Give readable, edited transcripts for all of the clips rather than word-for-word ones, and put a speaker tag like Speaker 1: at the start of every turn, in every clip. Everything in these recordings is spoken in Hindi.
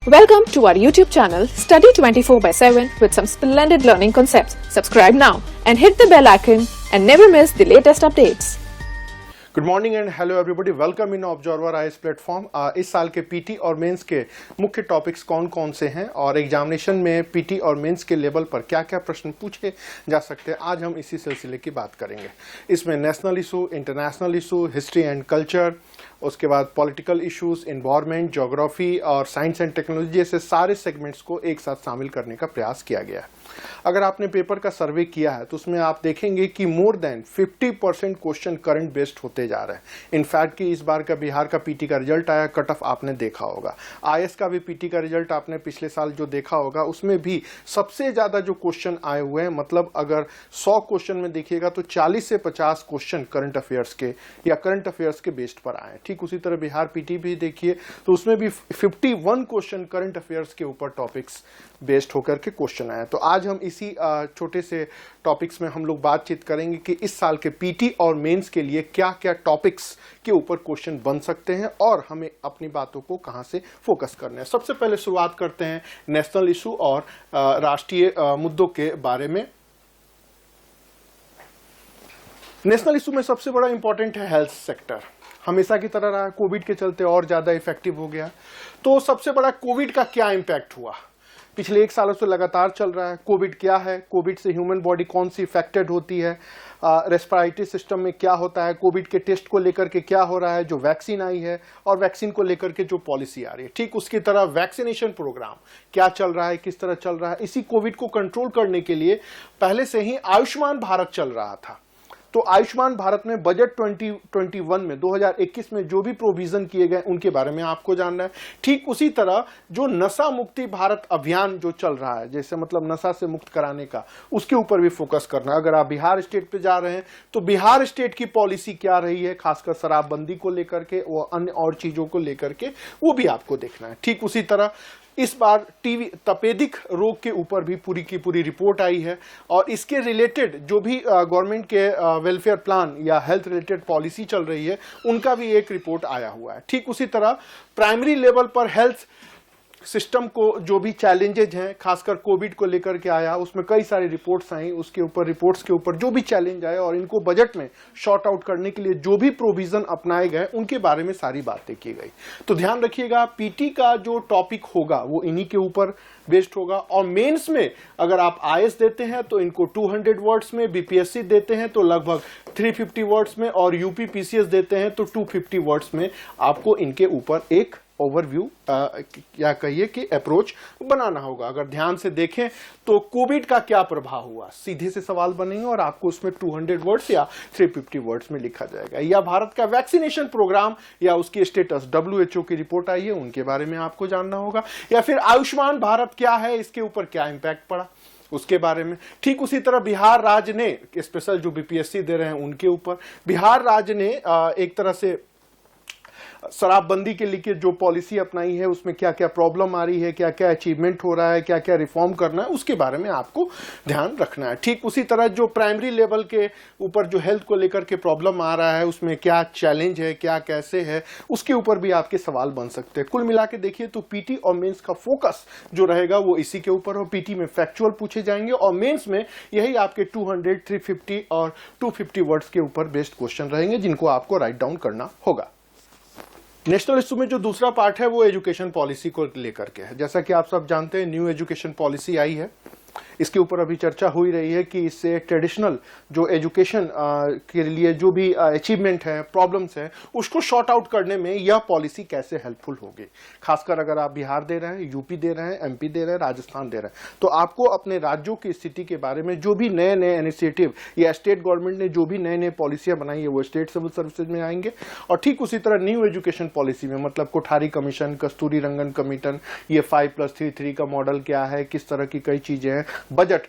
Speaker 1: Welcome to our YouTube channel Study 24/7 with some splendid learning concepts. Subscribe now and hit the bell icon and never miss the latest updates.
Speaker 2: Good morning and hello everybody, welcome in observer IAS platform. इस साल के पीटी और मेंस के मुख्य टॉपिक्स कौन कौन से हैं और एग्जामिनेशन में पीटी और मेंस के लेवल पर क्या क्या प्रश्न पूछे जा सकते हैं, आज हम इसी सिलसिले की बात करेंगे। इसमें national issue, international issue, history and culture, उसके बाद पॉलिटिकल इश्यूज, एनवायरनमेंट, ज्योग्राफी और साइंस एंड टेक्नोलॉजी जैसे सारे सेगमेंट्स को एक साथ शामिल करने का प्रयास किया गया है। अगर आपने पेपर का सर्वे किया है तो उसमें आप देखेंगे कि more than 50% question current based होते जा रहे हैं। इनफैक्ट कि इस बार का बिहार का पीटी का रिजल्ट आया, कट ऑफ आपने देखा होगा। आईएएस का भी पीटी का रिजल्ट आपने पिछले साल जो देखा होगा उसमें भी सबसे ज्यादा जो क्वेश्चन आए हुए हैं, मतलब अगर 100 क्वेश्चन में देखिएगा तो 40 से 50 क्वेश्चन करंट अफेयर्स के या करंट अफेयर्स के बेस्ड पर आए। ठीक उसी तरह बिहार पीटी भी देखिए तो उसमें भी 51 क्वेश्चन करंट अफेयर्स के ऊपर टॉपिक्स बेस्ड होकर के क्वेश्चन आए। तो आज हम इसी छोटे से टॉपिक्स में हम लोग बातचीत करेंगे कि इस साल के पीटी और मेंस के लिए क्या क्या टॉपिक्स के ऊपर क्वेश्चन बन सकते हैं और हमें अपनी बातों को कहां से फोकस करना है। सबसे पहले शुरुआत करते हैं नेशनल इशू और राष्ट्रीय मुद्दों के बारे में। नेशनल इशू में सबसे बड़ा इंपॉर्टेंट है हेल्थ सेक्टर। हमेशा की तरह रहा, कोविड के चलते और ज्यादा इफेक्टिव हो गया। तो सबसे बड़ा कोविड का क्या इंपैक्ट हुआ, पिछले 1 सालों से लगातार चल रहा है। कोविड क्या है, कोविड से ह्यूमन बॉडी कौन सी इफेक्टेड होती है, रेस्पिरेटरी सिस्टम में क्या होता है, कोविड के टेस्ट को लेकर के क्या हो रहा है, जो वैक्सीन आई है और वैक्सीन को लेकर के जो पॉलिसी आ रही है। ठीक उसकी तरह वैक्सीनेशन प्रोग्राम क्या चल रहा है, किस तरह चल रहा है। इसी कोविड को कंट्रोल करने के लिए पहले से ही आयुष्मान भारत चल रहा था। तो आयुष्मान भारत में बजट 2021 में 2021 में जो भी प्रोविजन किए गए उनके बारे में आपको जानना है। ठीक उसी तरह जो नशा मुक्ति भारत अभियान जो चल रहा है, जैसे मतलब नशा से मुक्त कराने का, उसके ऊपर भी फोकस करना है। अगर आप बिहार स्टेट पे जा रहे हैं तो बिहार स्टेट की पॉलिसी क्या रही है, खासकर शराबबंदी को लेकर के, वो अन्य और चीजों को लेकर के, वो भी आपको देखना है। ठीक उसी तरह इस बार टीबी तपेदिक रोग के ऊपर भी पूरी की पूरी रिपोर्ट आई है और इसके रिलेटेड जो भी गवर्नमेंट के वेलफेयर प्लान या हेल्थ रिलेटेड पॉलिसी चल रही है उनका भी एक रिपोर्ट आया हुआ है। ठीक उसी तरह प्राइमरी लेवल पर हेल्थ सिस्टम को जो भी चैलेंजेज हैं, खासकर कोविड को लेकर के आया, उसमें कई सारी रिपोर्ट्स आई, उसके ऊपर रिपोर्ट्स के ऊपर जो भी चैलेंज आए और इनको बजट में शॉर्ट आउट करने के लिए जो भी प्रोविजन अपनाए गए उनके बारे में सारी बातें की गई। तो ध्यान रखिएगा, पीटी का जो टॉपिक होगा वो इन्हीं के ऊपर बेस्ड होगा। और मेंस में अगर आप आईएएस देते हैं तो इनको 200 वर्ड्स में, बीपीएससी देते हैं तो लगभग 350 वर्ड्स में और यूपी पीसीएस देते हैं तो 250 वर्ड्स में आपको इनके ऊपर एक ओवरव्यू या कहिए कि अप्रोच बनाना होगा। अगर ध्यान से देखें तो कोविड का क्या प्रभाव हुआ, सीधे से सवाल बनेंगे और आपको उसमें 200 वर्ड्स या 350 वर्ड्स में लिखा जाएगा। या भारत का वैक्सीनेशन प्रोग्राम या उसकी स्टेटस, WHO की रिपोर्ट आई है उनके बारे में आपको जानना होगा। या फिर आयुष्मान भारत क्या है, इसके ऊपर क्या इंपैक्ट पड़ा उसके बारे में। ठीक उसी तरह बिहार राज्य ने, स्पेशल जो बीपीएससी दे रहे हैं उनके ऊपर, बिहार राज्य ने एक तरह से शराबबंदी के लिए जो पॉलिसी अपनाई है उसमें क्या क्या प्रॉब्लम आ रही है, क्या क्या अचीवमेंट हो रहा है, क्या क्या रिफॉर्म करना है, उसके बारे में आपको ध्यान रखना है। ठीक उसी तरह जो प्राइमरी लेवल के ऊपर जो हेल्थ को लेकर के प्रॉब्लम आ रहा है उसमें क्या चैलेंज है, क्या कैसे है, उसके ऊपर भी आपके सवाल बन सकते हैं। कुल मिला के देखिए तो पीटी और मेंस का फोकस जो रहेगा वो इसी के ऊपर हो। पीटी में फैक्चुअल पूछे जाएंगे और मेंस में यही आपके 200, 350 और 250 वर्ड्स के ऊपर बेस्ड क्वेश्चन रहेंगे जिनको आपको राइट डाउन करना होगा। नेशनल इशू में जो दूसरा पार्ट है वो एजुकेशन पॉलिसी को लेकर के है। जैसा कि आप सब जानते हैं न्यू एजुकेशन पॉलिसी आई है, इसके ऊपर अभी चर्चा हो ही रही है कि इससे ट्रेडिशनल जो एजुकेशन के लिए जो भी अचीवमेंट है, प्रॉब्लम्स है, उसको शॉर्ट आउट करने में यह पॉलिसी कैसे हेल्पफुल होगी। खासकर अगर आप बिहार दे रहे हैं, यूपी दे रहे हैं, एमपी दे रहे हैं, राजस्थान दे रहे हैं, तो आपको अपने राज्यों की स्थिति के बारे में जो भी नए नए इनिशिएटिव या स्टेट गवर्नमेंट ने जो भी नए नए पॉलिसियां बनाई है वो स्टेट सिविल सर्विसेज में आएंगे। और ठीक उसी तरह न्यू एजुकेशन पॉलिसी में, मतलब कोठारी कमीशन, कस्तूरी रंगन कमीशन, ये 5+3 का मॉडल क्या है, किस तरह की कई चीजें हैं, बजट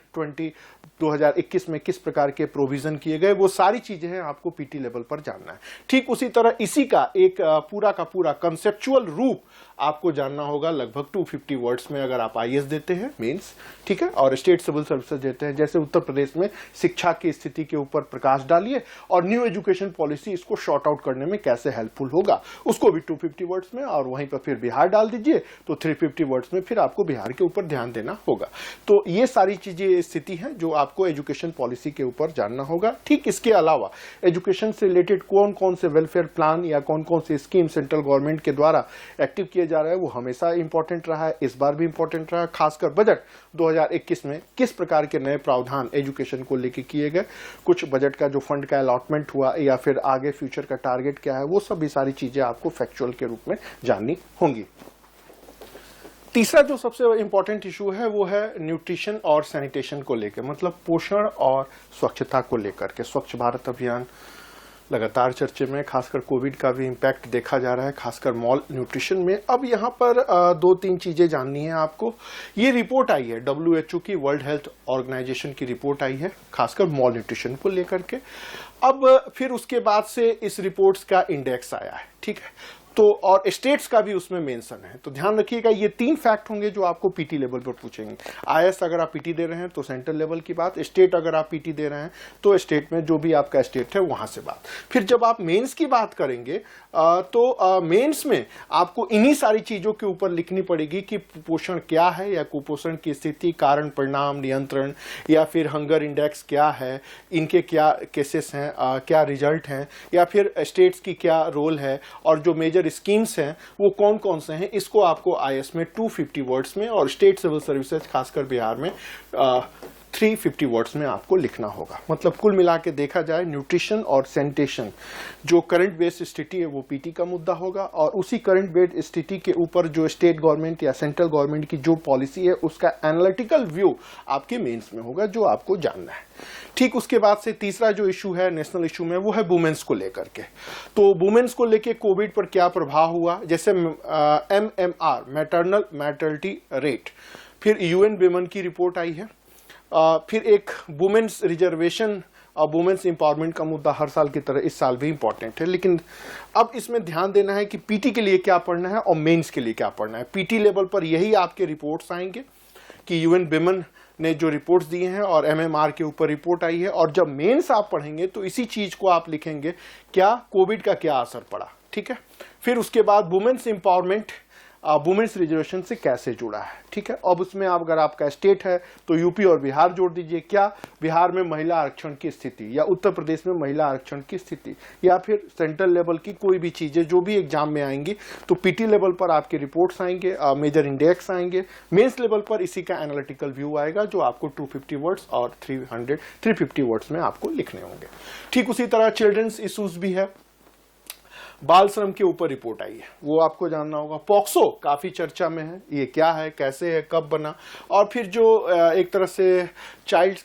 Speaker 2: 2021 में किस प्रकार के प्रोविजन किए गए, वो सारी चीजें हैं आपको पीटी लेवल पर जानना है। ठीक उसी तरह इसी का एक पूरा का पूरा कंसेप्चुअल रूप आपको जानना होगा लगभग 250 वर्ड्स में अगर आप आईएएस देते हैं मेंस, ठीक है, और स्टेट सिविल सर्विसेज देते हैं। जैसे उत्तर प्रदेश में शिक्षा की स्थिति के ऊपर प्रकाश डालिए और न्यू एजुकेशन पॉलिसी इसको शॉर्ट आउट करने में कैसे हेल्पफुल होगा, उसको भी 250 वर्ड्स में, और वहीं पर फिर बिहार डाल दीजिए तो 350 वर्ड्स में फिर आपको बिहार के ऊपर ध्यान देना होगा। तो ये सारी चीजें स्थिति है जो आपको एजुकेशन पॉलिसी के ऊपर जानना होगा। ठीक इसके अलावा एजुकेशन से रिलेटेड कौन कौन से वेलफेयर प्लान या कौन कौन से स्कीम सेंट्रल गवर्नमेंट के द्वारा एक्टिव किए जा रहे हैं वो हमेशा इंपॉर्टेंट रहा है, इस बार भी इंपॉर्टेंट रहा है। खासकर बजट 2021 में किस प्रकार के नए प्रावधान एजुकेशन को लेकर किए गए, कुछ बजट का जो फंड का अलॉटमेंट हुआ या फिर आगे फ्यूचर का टारगेट क्या है, वो सभी सारी चीजें आपको फैक्चुअल के रूप में जाननी होंगी। तीसरा जो सबसे इंपॉर्टेंट इशू है वो है न्यूट्रिशन और सैनिटेशन को लेकर, मतलब पोषण और स्वच्छता को लेकर के। स्वच्छ भारत अभियान लगातार चर्चे में, खासकर कोविड का भी इम्पैक्ट देखा जा रहा है, खासकर मॉल न्यूट्रिशन में। अब यहाँ पर 2-3 चीजें जाननी है आपको। ये रिपोर्ट आई है WHO की, वर्ल्ड हेल्थ ऑर्गेनाइजेशन की रिपोर्ट आई है खासकर मॉल न्यूट्रिशन को लेकर के। अब फिर उसके बाद से इस रिपोर्ट्स का इंडेक्स आया है, ठीक है, तो और स्टेट्स का भी उसमें मेंशन है। तो ध्यान रखिएगा ये 3 फैक्ट होंगे जो आपको पीटी लेवल पर पूछेंगे। आईएएस अगर आप पीटी दे रहे हैं तो सेंट्रल लेवल की बात, स्टेट अगर आप पीटी दे रहे हैं तो स्टेट में जो भी आपका स्टेट है वहां से बात। फिर जब आप मेंस की बात करेंगे तो मेंस में आपको इन्हीं सारी चीजों के ऊपर लिखनी पड़ेगी कि कुपोषण क्या है या कुपोषण की स्थिति, कारण, परिणाम, नियंत्रण, या फिर हंगर इंडेक्स क्या है, इनके क्या केसेस हैं, क्या रिजल्ट हैं, या फिर स्टेट्स की क्या रोल है, और जो मेजर स्कीम्स हैं वो कौन कौन से हैं। इसको आपको आईएएस में 250 वर्ड्स में और स्टेट सिविल सर्विसेज खासकर बिहार में 350 वर्ड्स में आपको लिखना होगा। मतलब कुल मिला के देखा जाए न्यूट्रिशन और सैनिटेशन जो करंट बेस्ड स्थिति है वो पीटी का मुद्दा होगा, और उसी करंट बेस्ड स्थिति के ऊपर जो स्टेट गवर्नमेंट या सेंट्रल गवर्नमेंट की जो पॉलिसी है उसका एनालिटिकल व्यू आपके मेंस में होगा जो आपको जानना है। ठीक उसके बाद से तीसरा जो इशू है नेशनल इशू में वो है वुमेन्स को लेकर के। तो वुमेन्स को लेकर कोविड पर क्या प्रभाव हुआ, जैसे MMR मैटरनल मैटरलिटी रेट, फिर UN विमेन की रिपोर्ट आई है, फिर एक वुमेन्स रिजर्वेशन और वुमेन्स एम्पावरमेंट का मुद्दा हर साल की तरह इस साल भी इंपॉर्टेंट है। लेकिन अब इसमें ध्यान देना है कि पीटी के लिए क्या पढ़ना है और मेंस के लिए क्या पढ़ना है। पीटी लेवल पर यही आपके रिपोर्ट्स आएंगे कि UN विमेन ने जो रिपोर्ट्स दिए हैं और MMR के ऊपर रिपोर्ट आई है, और जब मेंस आप पढ़ेंगे तो इसी चीज को आप लिखेंगे क्या कोविड का क्या असर पड़ा, ठीक है। फिर उसके बाद वुमेन्स एम्पावरमेंट वुमेन्स रिजर्वेशन से कैसे जुड़ा है, ठीक है। अब उसमें अगर आपका स्टेट है तो यूपी और बिहार जोड़ दीजिए, क्या बिहार में महिला आरक्षण की स्थिति, या उत्तर प्रदेश में महिला आरक्षण की स्थिति, या फिर सेंट्रल लेवल की कोई भी चीजें जो भी एग्जाम में आएंगी तो पीटी लेवल पर आपके रिपोर्ट्स आएंगे, मेजर इंडेक्स आएंगे। मेंस लेवल पर इसी का एनालिटिकल व्यू आएगा जो आपको 250 वर्ड्स और 350 वर्ड्स में आपको लिखने होंगे। ठीक उसी तरह चिल्ड्रंस इश्यूज भी है, बाल श्रम के ऊपर रिपोर्ट आई है वो आपको जानना होगा। पॉक्सो काफी चर्चा में है, ये क्या है, कैसे है, कब बना, और फिर जो एक तरह से चाइल्ड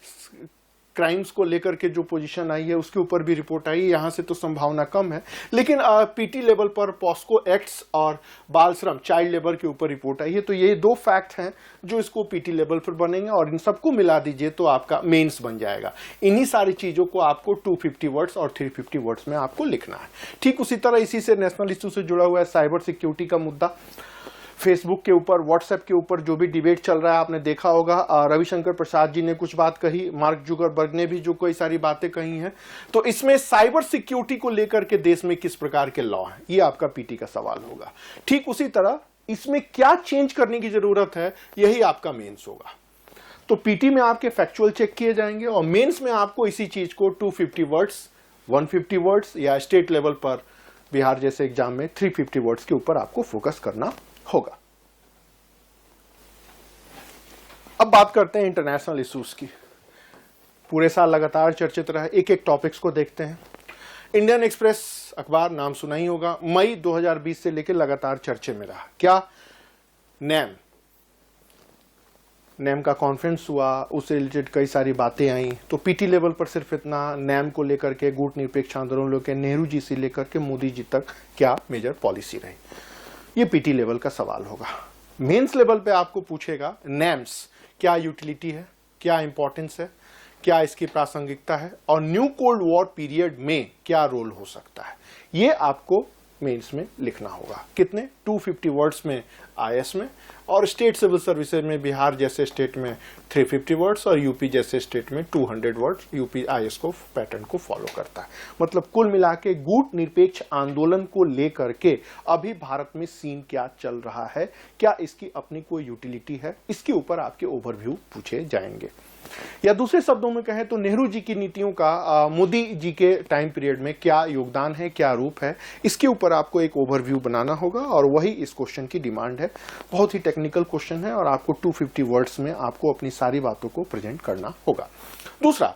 Speaker 2: क्राइम्स को लेकर के जो पोजीशन आई है उसके ऊपर भी रिपोर्ट आई है। यहाँ से तो संभावना कम है, लेकिन पीटी लेवल पर पॉस्को एक्ट्स और बाल श्रम चाइल्ड लेबर के ऊपर रिपोर्ट आई है। तो ये 2 फैक्ट हैं जो इसको पीटी लेवल पर बनेंगे, और इन सबको मिला दीजिए तो आपका मेंस बन जाएगा। इन्हीं सारी चीजों को आपको 250 वर्ड्स और 350 वर्ड्स में आपको लिखना है। ठीक उसी तरह इसी से नेशनल इशू से जुड़ा हुआ है साइबर सिक्योरिटी का मुद्दा। फेसबुक के ऊपर, व्हाट्सएप के ऊपर जो भी डिबेट चल रहा है आपने देखा होगा, रविशंकर प्रसाद जी ने कुछ बात कही, मार्क जुकरबर्ग ने भी जो कई सारी बातें कही हैं। तो इसमें साइबर सिक्योरिटी को लेकर के देश में किस प्रकार के लॉ हैं, ये आपका पीटी का सवाल होगा। ठीक उसी तरह इसमें क्या चेंज करने की जरूरत है, यही आपका मेंस होगा। तो पीटी में आपके फैक्चुअल चेक किए जाएंगे और मेंस में आपको इसी चीज को 250 वर्ड्स, 150 वर्ड्स, या स्टेट लेवल पर बिहार जैसे एग्जाम में 350 वर्ड्स के ऊपर आपको फोकस करना होगा। अब बात करते हैं इंटरनेशनल इश्यूज की। पूरे साल लगातार चर्चित रहा, एक एक टॉपिक्स को देखते हैं। इंडियन एक्सप्रेस अखबार नाम सुना ही होगा, मई 2020 से लेकर लगातार चर्चे में रहा। क्या? नैम का कॉन्फ्रेंस हुआ, उससे रिलेटेड कई सारी बातें आई। तो पीटी लेवल पर सिर्फ इतना, नैम को लेकर के गुट निरपेक्ष आंदोलन के नेहरू जी से लेकर के मोदी जी तक क्या मेजर पॉलिसी रही, ये पीटी लेवल का सवाल होगा। मेंस लेवल पे आपको पूछेगा नैम्स क्या यूटिलिटी है, क्या इंपॉर्टेंस है, क्या इसकी प्रासंगिकता है, और न्यू कोल्ड वॉर पीरियड में क्या रोल हो सकता है, ये आपको मेंस में लिखना होगा। कितने? 250 वर्ड्स में आईएएस में, और स्टेट सिविल सर्विसेज में बिहार जैसे स्टेट में 350 वर्ड्स और यूपी जैसे स्टेट में 200 वर्ड्स यूपी आईएएस को पैटर्न को फॉलो करता है। मतलब कुल मिला के गुट निरपेक्ष आंदोलन को लेकर के अभी भारत में सीन क्या चल रहा है, क्या इसकी अपनी कोई यूटिलिटी है, इसके ऊपर आपके ओवरव्यू पूछे जाएंगे। या दूसरे शब्दों में कहें तो नेहरू जी की नीतियों का मोदी जी के टाइम पीरियड में क्या योगदान है, क्या रूप है, इसके ऊपर आपको एक ओवरव्यू बनाना होगा, और वही इस क्वेश्चन की डिमांड है। बहुत ही टेक्निकल क्वेश्चन है और आपको 250 वर्ड्स में आपको अपनी सारी बातों को प्रेजेंट करना होगा। दूसरा,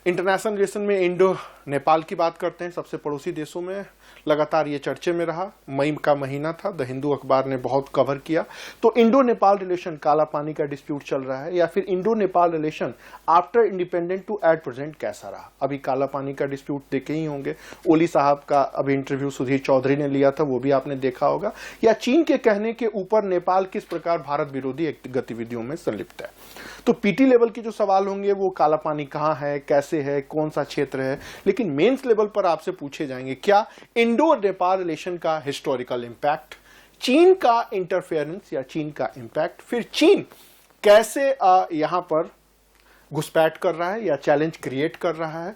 Speaker 2: इंटरनेशनल रिलेशन में इंडो नेपाल की बात करते हैं। सबसे पड़ोसी देशों में लगातार ये चर्चे में रहा। मई का महीना था, द हिंदू अखबार ने बहुत कवर किया। तो इंडो नेपाल रिलेशन, काला पानी का डिस्प्यूट चल रहा है, या फिर Indo Nepal relation after independent to at present कैसा रहा। अभी काला पानी का डिस्प्यूट देखे ही होंगे, ओली साहब का अभी इंटरव्यू सुधीर चौधरी ने लिया था, वो भी आपने देखा होगा। या चीन के कहने के ऊपर नेपाल किस प्रकार भारत विरोधी गतिविधियों में संलिप्त है। तो पीटी लेवल के जो सवाल होंगे वो काला पानी कहां है, कैसे है, कौन सा क्षेत्र है, लेकिन मेंस लेवल पर आपसे पूछे जाएंगे क्या इंडो नेपाल रिलेशन का हिस्टोरिकल इंपैक्ट, चीन का इंटरफेरेंस या चीन का इंपैक्ट, फिर चीन कैसे यहां पर घुसपैठ कर रहा है या चैलेंज क्रिएट कर रहा है।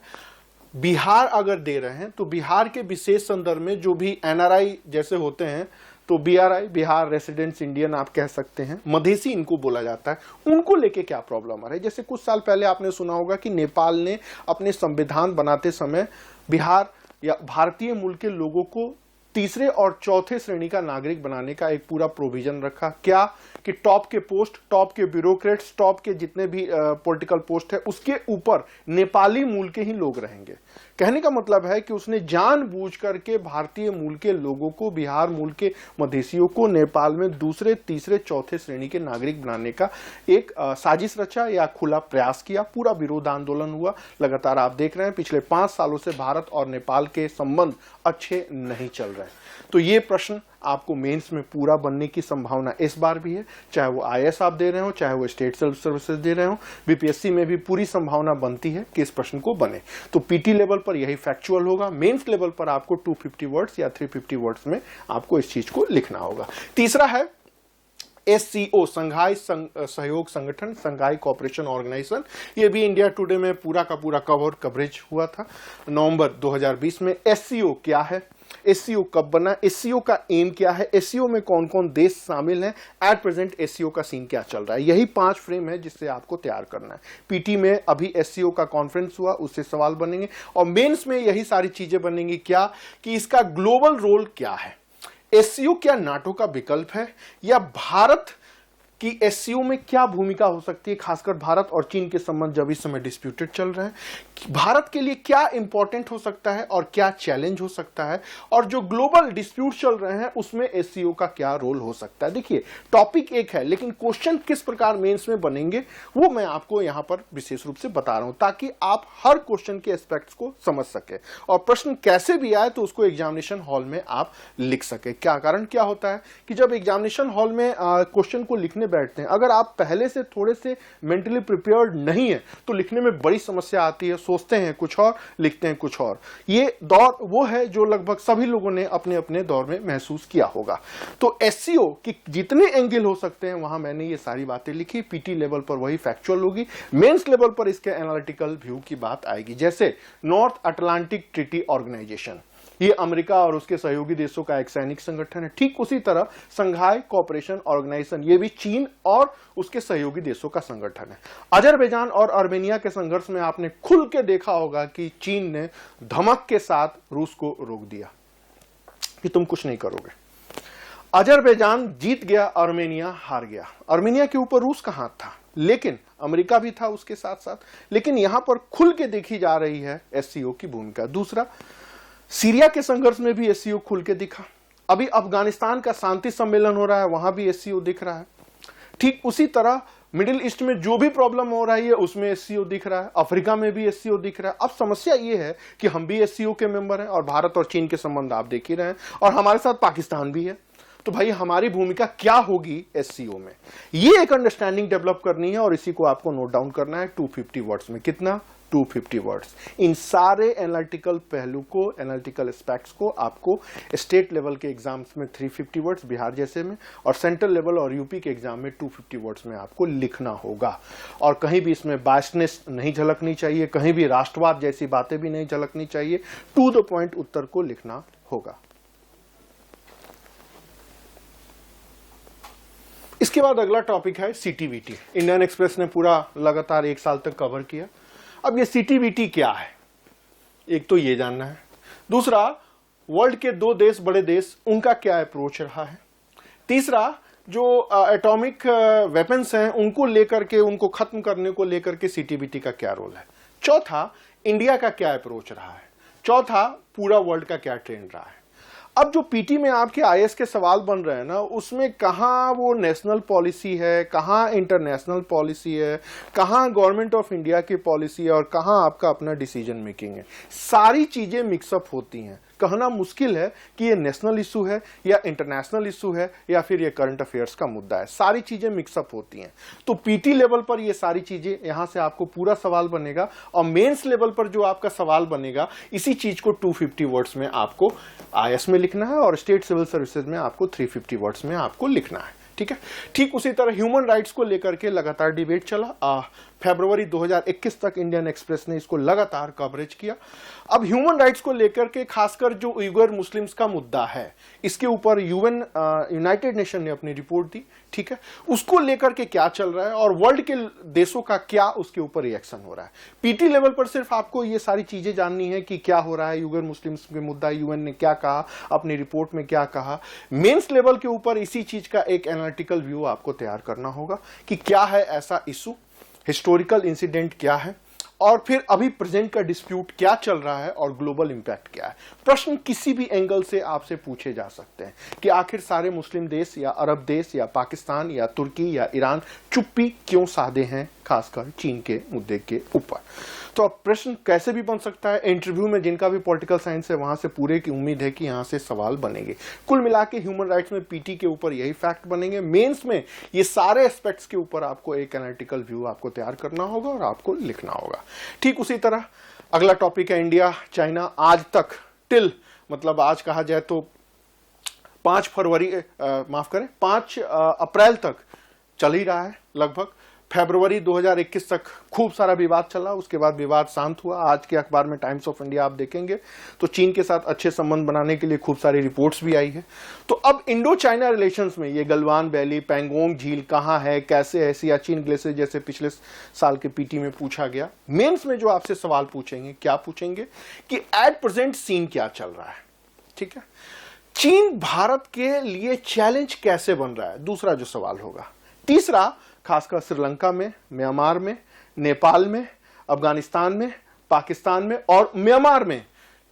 Speaker 2: बिहार अगर दे रहे हैं तो बिहार के विशेष संदर्भ में जो भी एनआरआई जैसे होते हैं, तो बीआरआई, बिहार रेसिडेंट्स इंडियन आप कह सकते हैं, मधेसी इनको बोला जाता है, उनको लेके क्या प्रॉब्लम आ रहा है। जैसे कुछ साल पहले आपने सुना होगा कि नेपाल ने अपने संविधान बनाते समय बिहार या भारतीय मूल के लोगों को तीसरे और चौथे श्रेणी का नागरिक बनाने का एक पूरा प्रोविजन रखा। क्या कि टॉप के पोस्ट, टॉप के ब्यूरोक्रेट्स, टॉप के जितने भी पॉलिटिकल पोस्ट है उसके ऊपर नेपाली मूल के ही लोग रहेंगे। कहने का मतलब है कि उसने जानबूझ करके भारतीय मूल के लोगों को, बिहार मूल के मधेसियों को नेपाल में दूसरे, तीसरे, चौथे श्रेणी के नागरिक बनाने का एक साजिश रचा या खुला प्रयास किया। पूरा विरोध आंदोलन हुआ। लगातार आप देख रहे हैं पिछले 5 सालों से भारत और नेपाल के संबंध अच्छे नहीं चल रहे। तो ये प्रश्न आपको मेंस में पूरा बनने की संभावना इस बार भी है, चाहे वो आईएएस आप दे रहे हो, चाहे वो स्टेट सिविल सर्विसेज दे रहे हो। बीपीएससी में भी पूरी संभावना बनती है कि इस प्रश्न को बने। तो पीटी लेवल पर यही फैक्चुअल होगा। मेंस लेवल पर आपको 250 वर्ड्स या 350 वर्ड्स में आपको इस चीज को लिखना होगा। तीसरा है SCO, संघाई सहयोग संगठन, संघाई कोऑपरेशन ऑर्गेनाइजेशन। ये भी इंडिया टुडे में पूरा का पूरा कवरेज हुआ था नवंबर 2020 में। SCO क्या है, SCO कब बना, SCO का एम क्या है, SCO में कौन कौन देश शामिल हैं, एट प्रेजेंट SCO का सीन क्या चल रहा है। यही 5 फ्रेम है जिससे आपको तैयार करना है। पीटी में अभी SCO का कॉन्फ्रेंस हुआ, उससे सवाल बनेंगे, और मेंस में यही सारी चीजें बनेंगी। क्या कि इसका ग्लोबल रोल क्या है, SCO क्या नाटो का विकल्प है, या भारत कि SCO में क्या भूमिका हो सकती है, खासकर भारत और चीन के संबंध जब इस समय डिस्प्यूटेड चल रहे हैं। भारत के लिए क्या इंपॉर्टेंट हो सकता है और क्या चैलेंज हो सकता है, और जो ग्लोबल डिस्प्यूट चल रहे हैं उसमें SCO का क्या रोल हो सकता है। देखिए टॉपिक एक है, लेकिन क्वेश्चन किस प्रकार मेंस में बनेंगे वो मैं आपको यहां पर विशेष रूप से बता रहा हूं, ताकि आप हर क्वेश्चन के एस्पेक्ट्स को समझ सके, और प्रश्न कैसे भी आए तो उसको एग्जामिनेशन हॉल में आप लिख सके। क्या कारण क्या होता है कि जब एग्जामिनेशन हॉल में क्वेश्चन को लिखने बैठते हैं, अगर आप पहले से थोड़े से मेंटली प्रिपेयर्ड नहीं है तो लिखने में बड़ी समस्या आती है। सोचते हैं कुछ और, लिखते हैं कुछ और। ये दौर वो है जो लगभग सभी लोगों ने अपने अपने दौर में महसूस किया होगा। तो SCO की जितने एंगल हो सकते हैं वहां मैंने ये सारी बातें लिखी। पीटी लेवल पर वही फैक्चुअल होगी, मेंस लेवल पर इसके एनालिटिकल व्यू की बात आएगी। जैसे नॉर्थ अटलांटिक ट्रीटी ऑर्गेनाइजेशन, ये अमेरिका और उसके सहयोगी देशों का एक सैनिक संगठन है। ठीक उसी तरह संघाई कोऑपरेशन ऑर्गेनाइजेशन, ये भी चीन और उसके सहयोगी देशों का संगठन है। अजरबैजान और आर्मेनिया के संघर्ष में आपने खुल के देखा होगा कि चीन ने धमक के साथ रूस को रोक दिया कि तुम कुछ नहीं करोगे। अजरबैजान जीत गया, आर्मेनिया हार गया। आर्मेनिया के ऊपर रूस का हाथ था, लेकिन अमेरिका भी था उसके साथ साथ। लेकिन यहां पर खुल के देखी जा रही है SCO की भूमिका। दूसरा, सीरिया के संघर्ष में भी SCO खुल के दिखा। अभी अफगानिस्तान का शांति सम्मेलन हो रहा है, वहां भी SCO दिख रहा है। ठीक उसी तरह मिडिल ईस्ट में जो भी प्रॉब्लम हो रही है उसमें SCO दिख रहा है। अफ्रीका में भी SCO दिख रहा है। अब समस्या ये है कि हम भी SCO के मेंबर हैं, और भारत और चीन के संबंध आप देख ही रहे हैं, और हमारे साथ पाकिस्तान भी है। तो भाई हमारी भूमिका क्या होगी SCO में, ये एक अंडरस्टैंडिंग डेवलप करनी है, और इसी को आपको नोट डाउन करना है 250 वर्ड्स में। कितना? 250 वर्ड्स। इन सारे एनालिटिकल पहलू को, एनालिटिकल एस्पेक्ट्स को आपको स्टेट लेवल के एग्जाम्स में 350 वर्ड्स बिहार जैसे में, और सेंट्रल लेवल और यूपी के एग्जाम में 250 वर्ड्स में आपको लिखना होगा। और कहीं भी इसमें बायसनेस नहीं झलकनी चाहिए, कहीं भी राष्ट्रवाद जैसी बातें भी नहीं झलकनी चाहिए, टू द पॉइंट उत्तर को लिखना होगा। इसके बाद अगला टॉपिक है सीटीवीटी। इंडियन एक्सप्रेस ने पूरा लगातार 1 साल तक कवर किया। अब ये सीटीवीटी क्या है, एक तो ये जानना है। दूसरा, वर्ल्ड के 2 देश, बड़े देश, उनका क्या अप्रोच रहा है। तीसरा, जो एटॉमिक वेपन्स हैं उनको लेकर के, उनको खत्म करने को लेकर के सीटीवीटी का क्या रोल है। चौथा, इंडिया का क्या अप्रोच रहा है। चौथा, पूरा वर्ल्ड का क्या ट्रेंड रहा है। अब जो पीटी में आपके आईएएस के सवाल बन रहे हैं ना, उसमें कहाँ वो नेशनल पॉलिसी है, कहाँ इंटरनेशनल पॉलिसी है, कहाँ गवर्नमेंट ऑफ इंडिया की पॉलिसी है, और कहाँ आपका अपना डिसीजन मेकिंग है, सारी चीजें मिक्सअप होती हैं। कहना मुश्किल है कि ये नेशनल इशू है या इंटरनेशनल इशू है या फिर ये करंट अफेयर्स का मुद्दा है, सारी चीजें मिक्सअप होती हैं। तो पीटी लेवल पर ये सारी चीजें, यहां से आपको पूरा सवाल बनेगा, और मेंस लेवल पर जो आपका सवाल बनेगा, इसी चीज को 250 वर्ड्स में आपको आईएएस में लिखना है और स्टेट सिविल सर्विसेज में आपको 350 वर्ड्स में आपको लिखना है। ठीक है। ठीक उसी तरह ह्यूमन राइट्स को लेकर के लगातार डिबेट चला। फरवरी 2021 तक इंडियन एक्सप्रेस ने इसको लगातार कवरेज किया। अब ह्यूमन राइट्स को लेकर के खासकर जो उइगर मुस्लिम्स का मुद्दा है, इसके ऊपर यूनाइटेड नेशन ने अपनी रिपोर्ट दी। ठीक है, उसको लेकर के क्या चल रहा है और वर्ल्ड के देशों का क्या उसके ऊपर रिएक्शन हो रहा है। पीटी लेवल पर सिर्फ आपको ये सारी चीजें जाननी है कि क्या हो रहा है, उइगर मुस्लिम्स के मुद्दा, यूएन ने क्या कहा, अपनी रिपोर्ट में क्या कहा। मेंस लेवल के ऊपर इसी चीज का एक एनालिटिकल व्यू आपको तैयार करना होगा कि क्या है ऐसा इशू, हिस्टोरिकल इंसिडेंट क्या है, और फिर अभी प्रेजेंट का डिस्प्यूट क्या चल रहा है, और ग्लोबल इंपैक्ट क्या है। प्रश्न किसी भी एंगल से आपसे पूछे जा सकते हैं कि आखिर सारे मुस्लिम देश या अरब देश या पाकिस्तान या तुर्की या ईरान चुप्पी क्यों साधे हैं, खासकर चीन के मुद्दे के ऊपर। तो अब प्रश्न कैसे भी बन सकता है। इंटरव्यू में जिनका भी पॉलिटिकल साइंस है वहां से पूरे की उम्मीद है कि यहां से सवाल बनेंगे। कुल मिला के ह्यूमन राइट्स में पीटी के ऊपर यही फैक्ट बनेंगे। मेंस में ये सारे एस्पेक्ट्स के ऊपर आपको एक एनालिटिकल व्यू आपको तैयार करना होगा और आपको लिखना होगा। ठीक उसी तरह अगला टॉपिक है इंडिया चाइना। आज तक मतलब आज कहा जाए तो 5 अप्रैल तक चल ही रहा है लगभग। फरवरी 2021 तक खूब सारा विवाद चला, उसके बाद विवाद शांत हुआ। आज के अखबार में टाइम्स ऑफ इंडिया आप देखेंगे तो चीन के साथ अच्छे संबंध बनाने के लिए खूब सारी रिपोर्ट्स भी आई है। तो अब इंडो चाइना रिलेशंस में ये गलवान वैली, पैंगोंग झील कहां है, कैसे है, सियाचिन ग्लेशियर जैसे पिछले साल के पीटी में पूछा गया। मेंस में जो आपसे सवाल पूछेंगे, क्या पूछेंगे कि एट प्रेजेंट सीन क्या चल रहा है। ठीक है, चीन भारत के लिए चैलेंज कैसे बन रहा है, दूसरा जो सवाल होगा। तीसरा, खासकर श्रीलंका में, म्यांमार में, नेपाल में, अफगानिस्तान में, पाकिस्तान में और म्यांमार में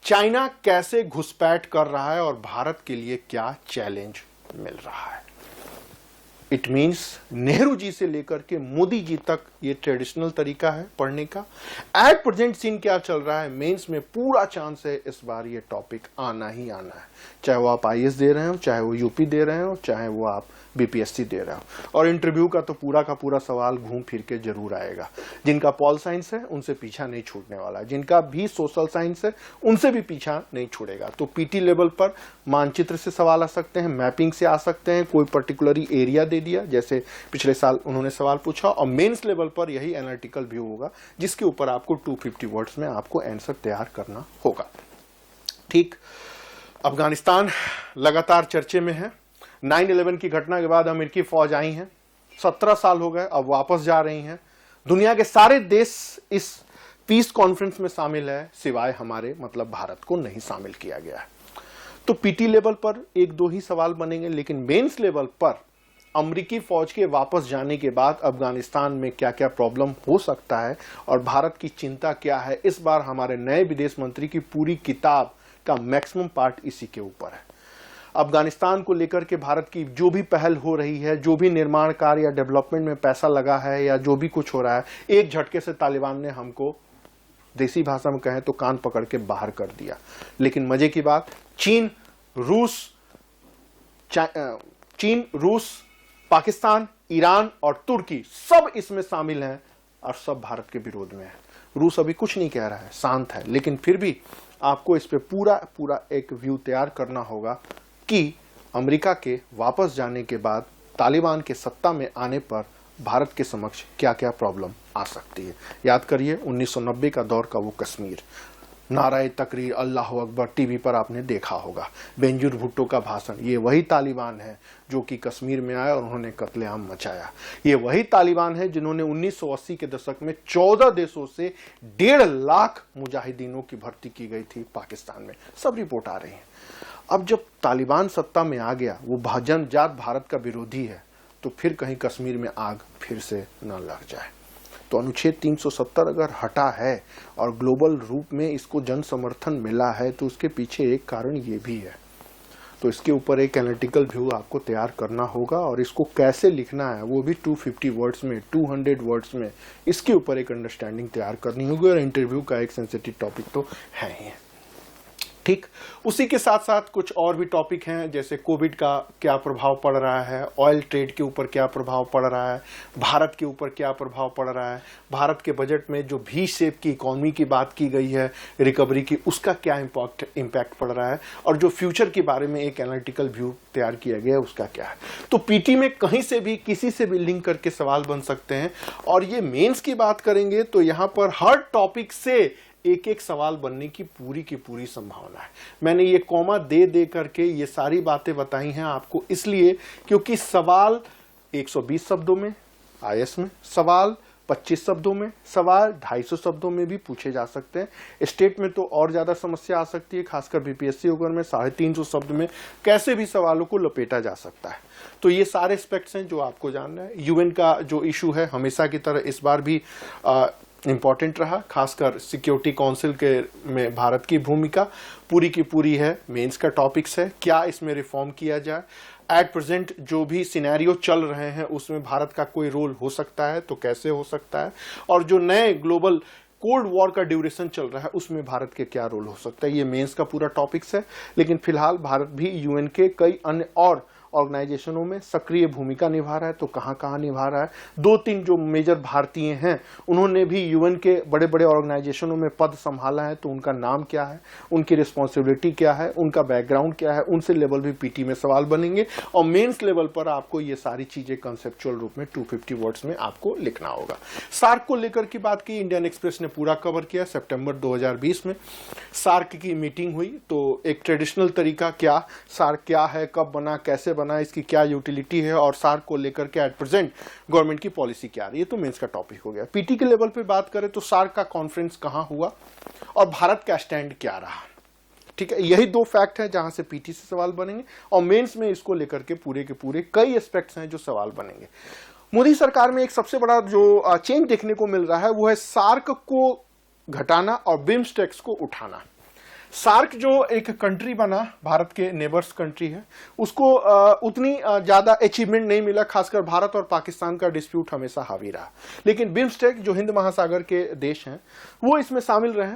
Speaker 2: चाइना कैसे घुसपैठ कर रहा है और भारत के लिए क्या चैलेंज मिल रहा है। इट मीन्स नेहरू जी से लेकर के मोदी जी तक ये ट्रेडिशनल तरीका है पढ़ने का। एट प्रेजेंट सीन क्या चल रहा है, मेंस में पूरा चांस है इस बार ये टॉपिक आना ही आना है, चाहे वो आप आईएएस दे रहे हो, चाहे वो यूपी दे रहे हो, चाहे वो आप बीपीएससी दे रहे हो। और इंटरव्यू का तो पूरा का पूरा सवाल घूम फिर के जरूर आएगा। जिनका पॉल साइंस है उनसे पीछा नहीं छूटने वाला, जिनका भी सोशल साइंस है उनसे भी पीछा नहीं छूटेगा। तो पीटी लेवल पर मानचित्र से सवाल आ सकते हैं, मैपिंग से आ सकते हैं, कोई पर्टिकुलर एरिया दे दिया जैसे पिछले साल उन्होंने सवाल पूछा, और मेंस लेवल पर यही एनालिटिकल व्यू होगा जिसके ऊपर आपको 250 वर्ड्स में आपको आंसर तैयार करना होगा। ठीक, अफगानिस्तान लगातार चर्चे में है। 9/11 की घटना के बाद अमेरिकी फौज आई हैं, 17 साल हो गए, अब वापस जा रही हैं। दुनिया के सारे देश इस पीस कॉन्फ्रेंस में शामिल है, सिवाय हमारे मतलब भारत को नहीं शामिल किया गया है। तो पीटी लेवल पर 1-2 ही सवाल बनेंगे, लेकिन मेंस लेवल पर अमेरिकी फौज के वापस जाने के बाद अफगानिस्तान में क्या क्या प्रॉब्लम हो सकता है और भारत की चिंता क्या है, इस बार हमारे नए विदेश मंत्री की पूरी किताब का मैक्सिमम पार्ट इसी के ऊपर है। अफगानिस्तान को लेकर के भारत की जो भी पहल हो रही है, जो भी निर्माण कार्य या डेवलपमेंट में पैसा लगा है या जो भी कुछ हो रहा है, एक झटके से तालिबान ने हमको देसी भाषा में कहें तो कान पकड़ के बाहर कर दिया। लेकिन मजे की बात, चीन, रूस, पाकिस्तान, ईरान और तुर्की सब इसमें शामिल हैं और सब भारत के विरोध में है। रूस अभी कुछ नहीं कह रहा है, शांत है, लेकिन फिर भी आपको इस पे पूरा एक व्यू तैयार करना होगा कि अमेरिका के वापस जाने के बाद तालिबान के सत्ता में आने पर भारत के समक्ष क्या क्या प्रॉब्लम आ सकती है। याद करिए 1990 का दौर का वो कश्मीर, नाराए तकरीर, अल्लाह अकबर टीवी पर आपने देखा होगा, बेंजूर भुट्टो का भाषण, ये वही तालिबान है जो कि कश्मीर में आया और उन्होंने कत्लेआम मचाया। ये वही तालिबान है जिन्होंने 1980 के दशक में 14 देशों से 1.5 लाख मुजाहिदीनों की भर्ती की गई थी पाकिस्तान में। सब रिपोर्ट आ रही है। अब जब तालिबान सत्ता में आ गया, वो जन्मजात भारत का विरोधी है, तो फिर कहीं कश्मीर में आग फिर से न लग जाए। तो अनुच्छेद 370 अगर हटा है और ग्लोबल रूप में इसको जन समर्थन मिला है, तो उसके पीछे एक कारण ये भी है। तो इसके ऊपर एक एनालिटिकल व्यू आपको तैयार करना होगा और इसको कैसे लिखना है वो भी 250 वर्ड्स में, 200 वर्ड्स में, इसके ऊपर एक अंडरस्टैंडिंग तैयार करनी होगी। और इंटरव्यू का एक सेंसिटिव टॉपिक तो है ही है। ठीक, उसी के साथ साथ कुछ और भी टॉपिक हैं, जैसे कोविड का क्या प्रभाव पड़ रहा है, ऑयल ट्रेड के ऊपर क्या प्रभाव पड़ रहा है, भारत के ऊपर क्या प्रभाव पड़ रहा है, भारत के बजट में जो भी शेप की इकोनॉमी की बात की गई है रिकवरी की, उसका क्या इम्पैक्ट पड़ रहा है, और जो फ्यूचर के बारे में एक एनालिटिकल व्यू तैयार किया गया है उसका क्या है। तो पीटी में कहीं से भी किसी से भी लिंक करके सवाल बन सकते हैं। और ये मेंस की बात करेंगे तो यहां पर हर टॉपिक से एक एक सवाल बनने की पूरी संभावना है। मैंने ये कॉमा दे करके ये सारी बातें बताई हैं आपको इसलिए क्योंकि सवाल 120 शब्दों में आईएएस में, सवाल 25 शब्दों में, सवाल 250 शब्दों में भी पूछे जा सकते हैं। स्टेट में तो और ज्यादा समस्या आ सकती है, खासकर बीपीएससी वगैरह में 350 शब्द में कैसे भी सवालों को लपेटा जा सकता है। तो ये सारे एस्पेक्ट्स हैं जो आपको जानना है। यूएन का जो इशू है हमेशा की तरह इस बार भी इम्पॉर्टेंट रहा, खासकर सिक्योरिटी काउंसिल के में भारत की भूमिका पूरी की पूरी है। मेंस का टॉपिक्स है, क्या इसमें रिफॉर्म किया जाए, एट प्रेजेंट जो भी सिनेरियो चल रहे हैं उसमें भारत का कोई रोल हो सकता है तो कैसे हो सकता है, और जो नए ग्लोबल कोल्ड वॉर का ड्यूरेशन चल रहा है उसमें भारत के क्या रोल हो सकता है। ये मेंस का पूरा टॉपिक्स है। लेकिन फिलहाल भारत भी यूएन के कई अन्य और ऑर्गेनाइजेशनों में सक्रिय भूमिका निभा रहा है। तो कहां कहां निभा रहा है, 2-3 जो मेजर भारतीय हैं उन्होंने भी यूएन के बड़े बड़े ऑर्गेनाइजेशनों में पद संभाला है। तो उनका नाम क्या है, उनकी रिस्पॉन्सिबिलिटी क्या है, उनका बैकग्राउंड क्या है, उनसे लेवल भी पीटी में सवाल बनेंगे। और मेंस लेवल पर आपको ये सारी चीजें कंसेप्चुअल रूप में 250 वर्ड्स में आपको लिखना होगा। सार्क को लेकर की बात की, इंडियन एक्सप्रेस ने पूरा कवर किया। सितंबर 2020 में सार्क की मीटिंग हुई। तो एक ट्रेडिशनल तरीका, क्या सार्क क्या है, कब बना, कैसे बना, इसकी क्या यूटिलिटी है, और सार्क को लेकर के एट प्रेजेंट गवर्नमेंट की पॉलिसी क्या आ रही है। तो मेंस का टॉपिक हो गया। पीटी के लेवल पे बात करें तो सार्क का कॉन्फ्रेंस कहां हुआ और भारत का स्टैंड क्या रहा। ठीक है, यही 2 फैक्ट है जहां से पीटी से सवाल बनेंगे, और मेंस में इसको लेकर के पूरे के पूरे कई एस्पेक्ट्स हैं जो सवाल बनेंगे। मोदी सरकार में एक सबसे बड़ा जो चेंज देखने को मिल रहा है वो है सार्क को घटाना और बिम्स्टेक्स को उठाना। सार्क जो एक कंट्री बना, भारत के नेबर्स कंट्री है, उसको उतनी ज्यादा अचीवमेंट नहीं मिला। खासकर भारत और पाकिस्तान का डिस्प्यूट हमेशा हावी रहा। लेकिन बिम्स्टेक जो हिंद महासागर के देश हैं वो इसमें शामिल रहे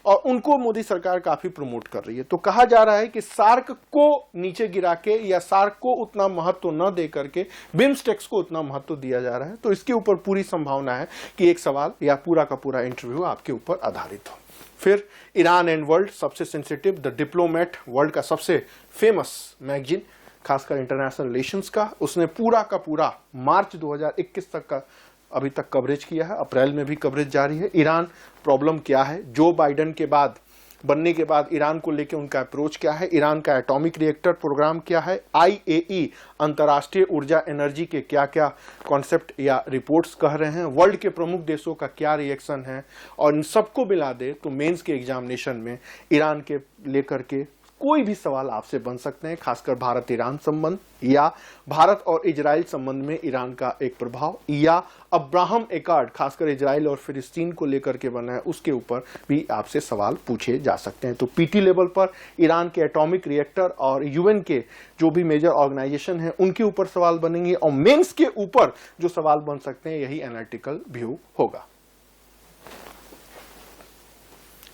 Speaker 2: और उनको मोदी सरकार काफी प्रमोट कर रही है। तो कहा जा रहा है कि सार्क को नीचे गिरा के या सार्क को उतना महत्व न दे करके बिम्स्टेक्स को उतना महत्व दिया जा रहा है। तो इसके ऊपर पूरी संभावना है कि एक सवाल या पूरा का पूरा इंटरव्यू आपके ऊपर आधारित हो। फिर ईरान एंड वर्ल्ड, सबसे सेंसिटिव, द डिप्लोमेट, वर्ल्ड का सबसे फेमस मैगजीन खासकर इंटरनेशनल रिलेशंस का, उसने पूरा का पूरा मार्च 2021 तक का अभी तक कवरेज किया है। अप्रैल में भी कवरेज जारी है। ईरान प्रॉब्लम क्या है, जो बाइडेन के बाद बनने के बाद ईरान को लेकर उनका अप्रोच क्या है, ईरान का एटॉमिक रिएक्टर प्रोग्राम क्या है, आईएई अंतर्राष्ट्रीय ऊर्जा एनर्जी के क्या क्या कॉन्सेप्ट या रिपोर्ट्स कह रहे हैं, वर्ल्ड के प्रमुख देशों का क्या रिएक्शन है, और इन सबको मिला दे तो मेंस के एग्जामिनेशन में ईरान के लेकर के कोई भी सवाल आपसे बन सकते हैं। खासकर भारत ईरान संबंध, या भारत और इजराइल संबंध में ईरान का एक प्रभाव, या अब्राहम एकॉर्ड खासकर इजराइल और फिलिस्तीन को लेकर के बना है, उसके ऊपर भी आपसे सवाल पूछे जा सकते हैं। तो पीटी लेवल पर ईरान के एटॉमिक रिएक्टर और यूएन के जो भी मेजर ऑर्गेनाइजेशन है उनके ऊपर सवाल बनेंगे, और मेंस के ऊपर जो सवाल बन सकते हैं यही एनालिटिकल व्यू होगा।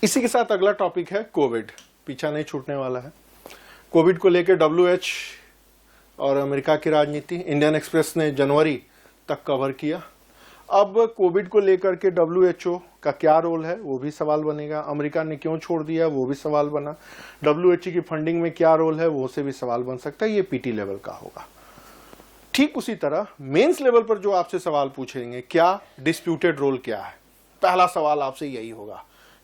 Speaker 2: इसी के साथ अगला टॉपिक है कोविड, पीछा नहीं छूटने वाला है। कोविड को लेकर WHO और अमेरिका की राजनीति, इंडियन एक्सप्रेस ने जनवरी तक कवर किया। अब कोविड को लेकर के WHO का क्या रोल है वो भी सवाल बनेगा। अमेरिका ने क्यों छोड़ दिया वो भी सवाल बना। WHO की फंडिंग में क्या रोल है वो से भी सवाल बन सकता है। ये पीटी लेवल का होगा। ठीक उसी तरह मेंस लेवल पर जो आपसे सवाल पूछेंगे, क्या डिस्प्यूटेड रोल क्या है, पहला सवाल आपसे यही होगा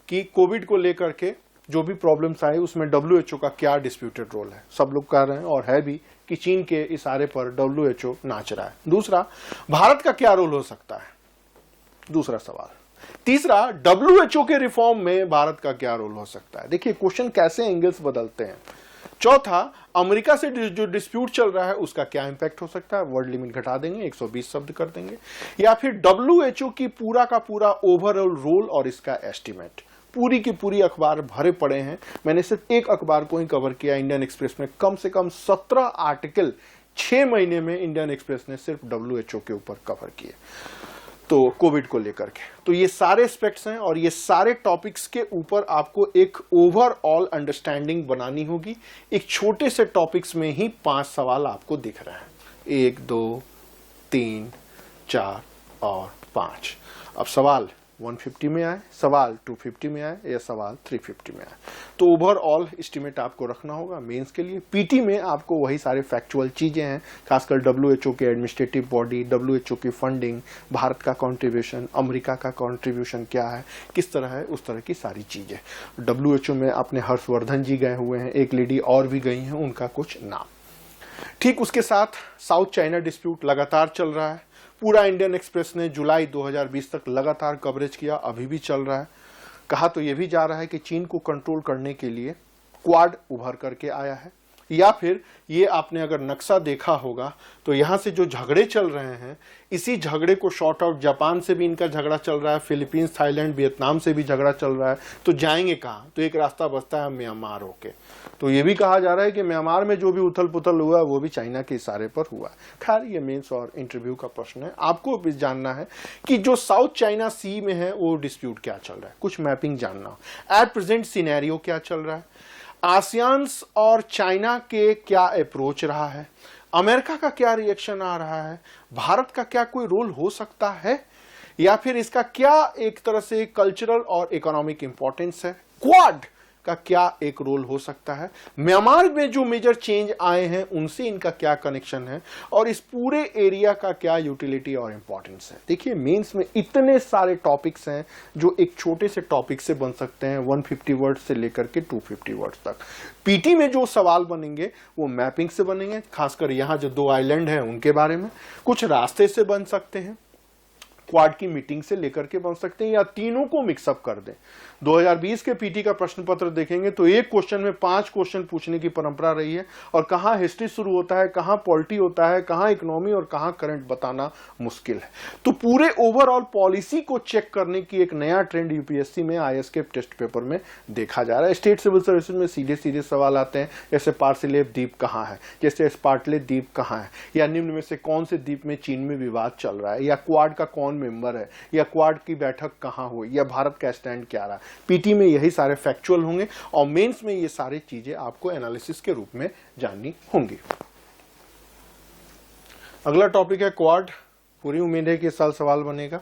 Speaker 2: कि कोविड को लेकर के जो भी प्रॉब्लम्स आए उसमें WHO का क्या डिस्प्यूटेड रोल है। सब लोग कह रहे हैं और है भी कि चीन के इशारे पर WHO नाच रहा है। दूसरा, भारत का क्या रोल हो सकता है, दूसरा सवाल। तीसरा, WHO के रिफॉर्म में भारत का क्या रोल हो सकता है। देखिए क्वेश्चन कैसे एंगल्स बदलते हैं। चौथा, अमेरिका से जो डिस्प्यूट चल रहा है उसका क्या इंपैक्ट हो सकता है, वर्ड लिमिट घटा देंगे, 120 शब्द कर देंगे। या फिर WHO की पूरा का पूरा ओवरऑल रोल और इसका एस्टिमेट। पूरी की पूरी अखबार भरे पड़े हैं, मैंने सिर्फ एक अखबार को ही कवर किया, इंडियन एक्सप्रेस में कम से कम 17 आर्टिकल 6 महीने में इंडियन एक्सप्रेस ने सिर्फ WHO के ऊपर कवर किए, तो कोविड को लेकर के। तो ये सारे एस्पेक्ट्स हैं और ये सारे टॉपिक्स के ऊपर आपको एक ओवरऑल अंडरस्टैंडिंग बनानी होगी। एक छोटे से टॉपिक्स में ही 5 सवाल आपको दिख रहे हैं, 1 2 3 4 और 5। अब सवाल 150 में आए, सवाल 250 में आए या सवाल 350 में आए, तो ओवरऑल एस्टिमेट आपको रखना होगा मेंस के लिए। पीटी में आपको वही सारे फैक्चुअल चीजें हैं, खासकर WHO के एडमिनिस्ट्रेटिव बॉडी, WHO की फंडिंग, भारत का कंट्रीब्यूशन, अमेरिका का कंट्रीब्यूशन क्या है, किस तरह है, उस तरह की सारी चीजें। WHO में अपने हर्षवर्धन जी गए हुए हैं, एक लेडी और भी गई हैं, उनका कुछ नाम। ठीक उसके साथ साउथ चाइना डिस्प्यूट लगातार चल रहा है। पूरा इंडियन एक्सप्रेस ने जुलाई 2020 तक लगातार कवरेज किया, अभी भी चल रहा है। कहा तो यह भी जा रहा है कि चीन को कंट्रोल करने के लिए क्वाड उभर करके आया है, या फिर ये आपने अगर नक्शा देखा होगा तो यहां से जो झगड़े चल रहे हैं, इसी झगड़े को शॉर्ट आउट, जापान से भी इनका झगड़ा चल रहा है, फिलीपींस, थाईलैंड, वियतनाम से भी झगड़ा चल रहा है, तो जाएंगे कहां, तो एक रास्ता बचता है म्यांमार होके। तो ये भी कहा जा रहा है कि म्यांमार में जो भी उथल पुथल हुआ वो भी चाइना के इशारे पर हुआ। खैर ये मेंस और इंटरव्यू का प्रश्न है। आपको भी जानना है कि जो साउथ चाइना सी में है वो डिस्प्यूट क्या चल रहा है, कुछ मैपिंग जानना हो, एट प्रेजेंट सिनेरियो क्या चल रहा है, आसियान और चाइना के क्या अप्रोच रहा है, अमेरिका का क्या रिएक्शन आ रहा है, भारत का क्या कोई रोल हो सकता है, या फिर इसका क्या एक तरह से कल्चरल और इकोनॉमिक इंपॉर्टेंस है, क्वाड का क्या एक रोल हो सकता है, म्यांमार में जो मेजर चेंज आए हैं उनसे इनका क्या कनेक्शन है, और इस पूरे एरिया का क्या यूटिलिटी और इंपॉर्टेंस है। देखिए मेंस में इतने सारे टॉपिक्स हैं जो एक छोटे से टॉपिक से बन सकते हैं, 150 वर्ड से लेकर के 250 वर्ड तक। पीटी में जो सवाल बनेंगे वो मैपिंग से बनेंगे, खासकर यहाँ जो 2 आइलैंड हैं उनके बारे में, कुछ रास्ते से बन सकते हैं, क्वाड की मीटिंग से लेकर के बन सकते हैं, या तीनों को मिक्सअप कर दें। 2020 के पीटी का प्रश्न पत्र देखेंगे तो एक क्वेश्चन में 5 क्वेश्चन पूछने की परंपरा रही है, और कहां हिस्ट्री शुरू होता है, कहां पॉलिटी होता है, कहां इकोनॉमी और कहां करंट बताना मुश्किल है। तो पूरे ओवरऑल पॉलिसी को चेक करने की एक नया ट्रेंड यूपीएससी में आईएसके टेस्ट पेपर में देखा जा रहा है। स्टेट सिविल सर्विसेज में सीधे सीधे सवाल आते हैं, जैसे पार्सिलेप द्वीप कहां है, जैसे स्पार्टले द्वीप कहां है, या निम्न में से कौन से द्वीप में चीन में विवाद चल रहा है, या क्वाड का कौन मेंबर है, या क्वाड की बैठक कहां हुई, या भारत का स्टैंड क्या रहा। पीटी में यही सारे फैक्चुअल होंगे और मेंस में ये सारी चीजें आपको एनालिसिस के रूप में जाननी होंगी। अगला टॉपिक है क्वाड। पूरी उम्मीद है कि इस साल सवाल बनेगा।